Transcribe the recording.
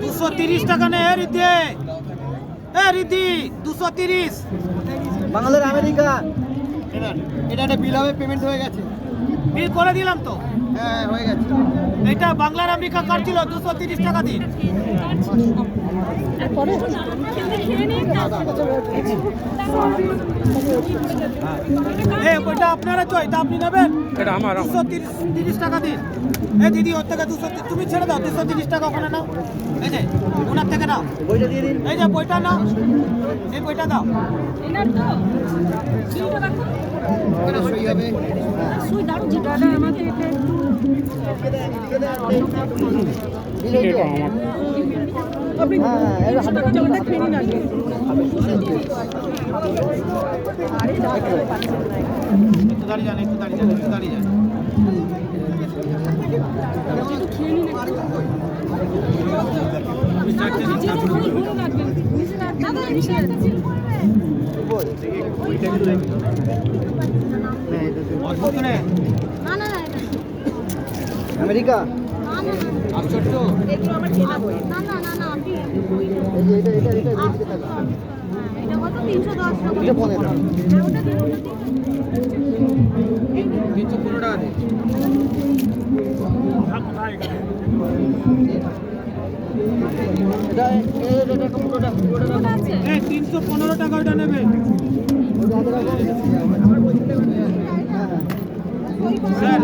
230 টাকা নে রীতি, রীতি 230 বাংলাদেশ আমেরিকা। এটা একটা বিল হবে, পেমেন্ট হয়ে গেছে। বিল করে দিলাম তো। হ্যাঁ হয়ে গেছে। এটা বাংলার আমেরিকা কার্ড ছিল 230 টাকা দিন। ওইটা আপনারা চাই তা আপনি নেবেন। এটা আমার 230 টাকা দিন। এই দিদি ওর থেকে 230 তুমি ছেড়ে দাও, 230 টাকা ওখানে নাও। এই যে ওনার থেকে নাও, বইটা দিয়ে দিন। এই যে বইটা নাও, এই বইটা দাও। এটা সই হবে। একটু দাঁড়িয়ে যান, একটু দাঁড়িয়ে যান, একটু দাঁড়িয়ে যান। আমেরিকা। আশ্চর্য। এটা 15 টাকা। 315 টাকা দিন। এটা পুরোটা 315 টাকা ওটা নেবে। স্যার